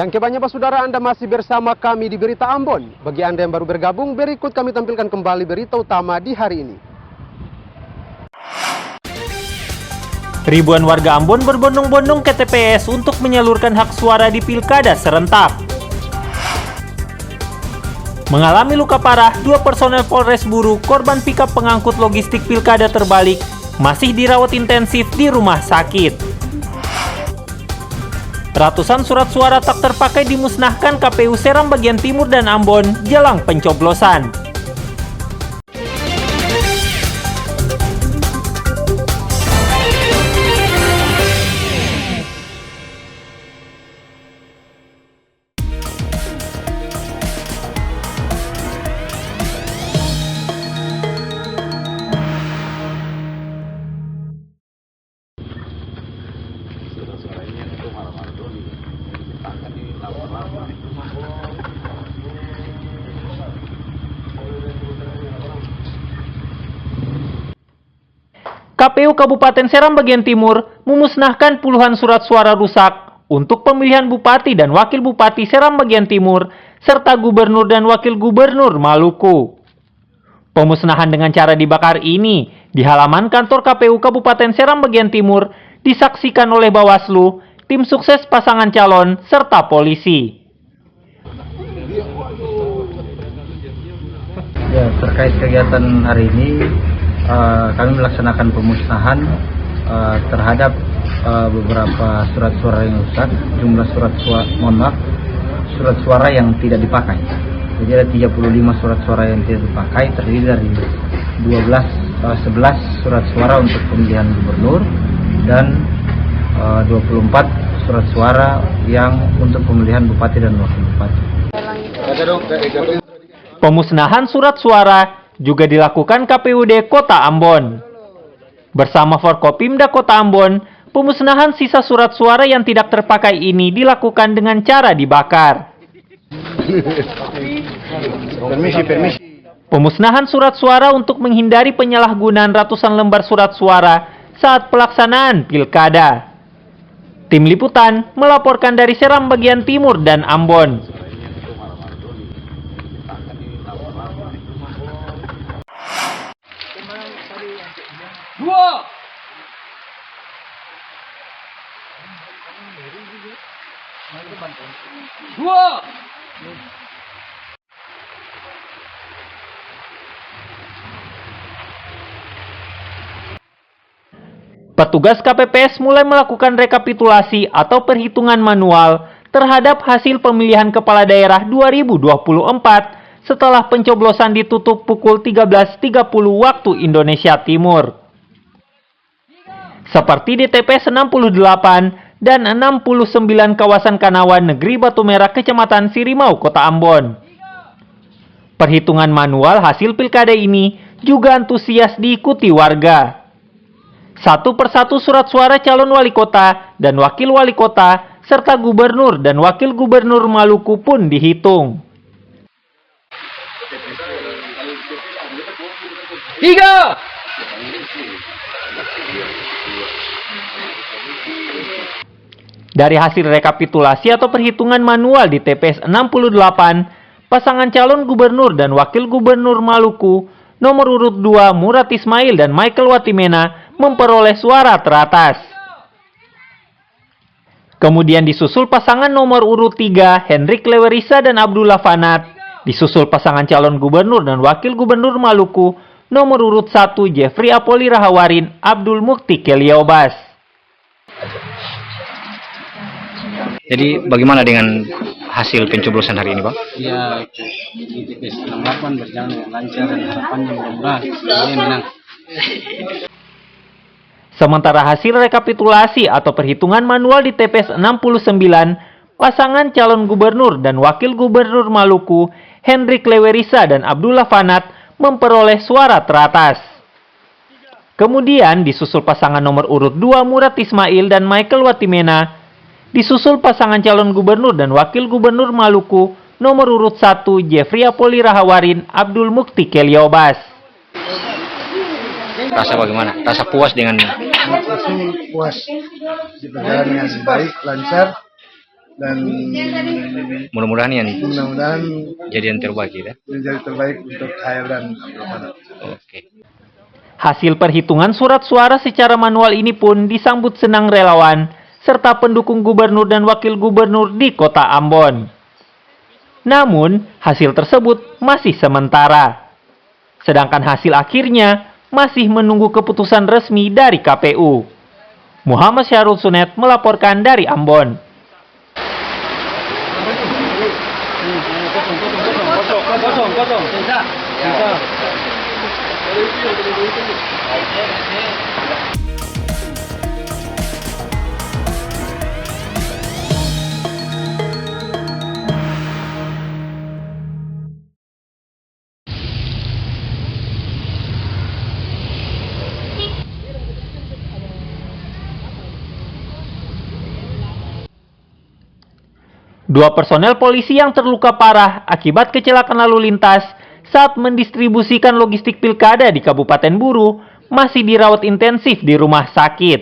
Yang kebanyakan Pak Saudara, Anda masih bersama kami di Berita Ambon. Bagi Anda yang baru bergabung, berikut kami tampilkan kembali berita utama di hari ini. Ribuan warga Ambon berbondong-bondong ke TPS untuk menyalurkan hak suara di pilkada serentak. Mengalami luka parah, 2 personel Polres Buru, korban pikap pengangkut logistik pilkada terbalik, masih dirawat intensif di rumah sakit. Ratusan surat suara tak terpakai dimusnahkan KPU Seram bagian Timur dan Ambon jelang pencoblosan. KPU Kabupaten Seram bagian Timur memusnahkan puluhan surat suara rusak untuk pemilihan Bupati dan Wakil Bupati Seram bagian Timur serta Gubernur dan Wakil Gubernur Maluku. Pemusnahan dengan cara dibakar ini di halaman kantor KPU Kabupaten Seram bagian Timur disaksikan oleh Bawaslu, tim sukses pasangan calon, serta polisi. Ya, terkait kegiatan hari ini, kami melaksanakan pemusnahan terhadap beberapa surat suara yang rusak, jumlah surat suara yang tidak dipakai. Jadi ada 35 surat suara yang tidak dipakai, terdiri dari 11 surat suara untuk pemilihan gubernur dan 24 surat suara yang untuk pemilihan bupati dan wakil bupati. Pemusnahan surat suara juga dilakukan KPUD Kota Ambon. Bersama Forkopimda Kota Ambon, pemusnahan sisa surat suara yang tidak terpakai ini dilakukan dengan cara dibakar. Pemusnahan surat suara untuk menghindari penyalahgunaan ratusan lembar surat suara saat pelaksanaan pilkada. Tim Liputan melaporkan dari Seram bagian Timur dan Ambon. Petugas KPPS mulai melakukan rekapitulasi atau perhitungan manual terhadap hasil pemilihan kepala daerah 2024 setelah pencoblosan ditutup pukul 13.30 waktu Indonesia Timur. Seperti di TPS 68 dan 69 kawasan Kanawan Negeri Batu Merah Kecamatan Sirimau Kota Ambon. Perhitungan manual hasil pilkada ini juga antusias diikuti warga. Satu persatu surat suara calon wali kota dan wakil wali kota serta gubernur dan wakil gubernur Maluku pun dihitung. 3. Dari hasil rekapitulasi atau perhitungan manual di TPS 68, pasangan calon gubernur dan wakil gubernur Maluku nomor urut 2 Murad Ismail dan Michael Watimena memperoleh suara teratas. Kemudian disusul pasangan nomor urut 3 Hendrik Lewerisa dan Abdullah Fanat, disusul pasangan calon gubernur dan wakil gubernur Maluku nomor urut 1 Jeffrey Apoli Rahawarin Abdul Mukti Keliobas. Jadi bagaimana dengan hasil pencoblosan hari ini, Pak? Ya, di TPS 68 berjalan dengan lancar dan harapannya mudah-mudahan semuanya menang. Sementara hasil rekapitulasi atau perhitungan manual di TPS 69, pasangan calon gubernur dan wakil gubernur Maluku, Hendrik Lewerisa dan Abdullah Fanat memperoleh suara teratas. Kemudian disusul pasangan nomor urut 2 Murad Ismail dan Michael Watimena, disusul pasangan calon gubernur dan wakil gubernur Maluku nomor urut 1 Jeffrey Apoli Rahawarin Abdul Mukti Keliobas. Rasa bagaimana? Rasa puas dengan Puas, berjalan dengan baik, lancar, dan Mudah-mudahan ya nih mudah-mudahan jadi yang terbaik ya. menjadi terbaik untuk saya dan Abdurrahman. Oke. Hasil perhitungan surat suara secara manual ini pun disambut senang relawan serta pendukung gubernur dan wakil gubernur di kota Ambon. Namun, hasil tersebut masih sementara. Sedangkan hasil akhirnya masih menunggu keputusan resmi dari KPU. Muhammad Syarul Sunet melaporkan dari Ambon. Dua personel polisi yang terluka parah akibat kecelakaan lalu lintas saat mendistribusikan logistik pilkada di Kabupaten Buru masih dirawat intensif di rumah sakit.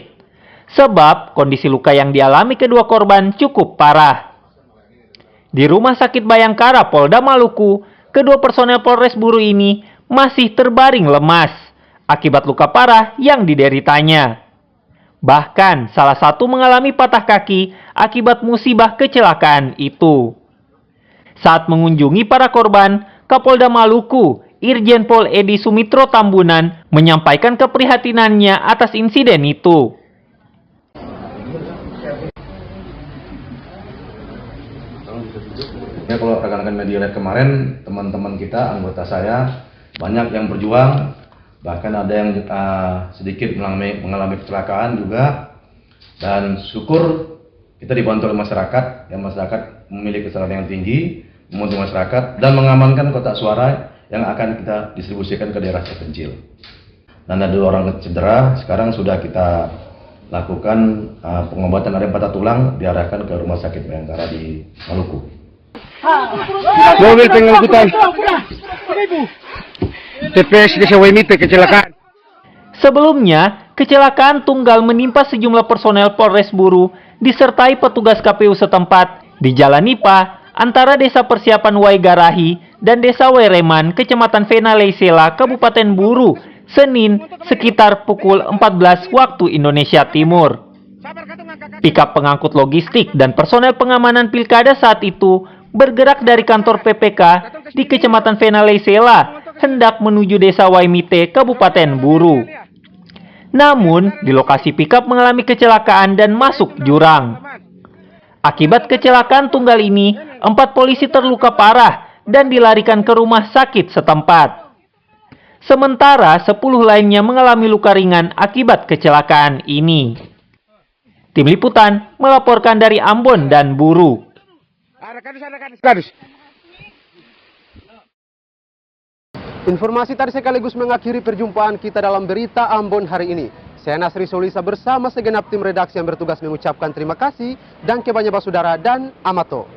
Sebab kondisi luka yang dialami kedua korban cukup parah. Di Rumah Sakit Bayangkara, Polda Maluku, kedua personel Polres Buru ini masih terbaring lemas akibat luka parah yang dideritanya. Bahkan salah satu mengalami patah kaki akibat musibah kecelakaan itu. Saat mengunjungi para korban, Kapolda Maluku, Irjen Pol Edi Sumitro Tambunan, menyampaikan keprihatinannya atas insiden itu. Ya, kalau rekan-rekan media lihat kemarin, teman-teman kita, anggota saya, banyak yang berjuang, bahkan ada yang sedikit mengalami kecelakaan juga, dan syukur kita dibantu oleh masyarakat, yang masyarakat memiliki kesadaran yang tinggi, membantu masyarakat, dan mengamankan kotak suara yang akan kita distribusikan ke daerah terpencil. Dan ada 2 orang cedera, sekarang sudah kita lakukan pengobatan, ada yang patah tulang, diarahkan ke Rumah Sakit Bayangkara di Maluku. Mobil pengangkutan TPS Desa Waimite kecelakaan. Sebelumnya, kecelakaan tunggal menimpa sejumlah personel Polres Buru disertai petugas KPU setempat di Jalan Nipa antara Desa Persiapan Waigarahi dan Desa Wereman, Kecamatan Venalaisela, Kabupaten Buru, Senin sekitar pukul 14 waktu Indonesia Timur. Pikap pengangkut logistik dan personel pengamanan pilkada saat itu bergerak dari kantor PPK di Kecamatan Venalaisela hendak menuju Desa Waimite, Kabupaten Buru. Namun, di lokasi pikap mengalami kecelakaan dan masuk jurang. Akibat kecelakaan tunggal ini, 4 polisi terluka parah dan dilarikan ke rumah sakit setempat. Sementara 10 lainnya mengalami luka ringan akibat kecelakaan ini. Tim Liputan melaporkan dari Ambon dan Buru. Informasi tadi sekaligus mengakhiri perjumpaan kita dalam Berita Ambon hari ini. Saya Nasri Solisa bersama segenap tim redaksi yang bertugas mengucapkan terima kasih dan kebanyakan saudara dan Amato.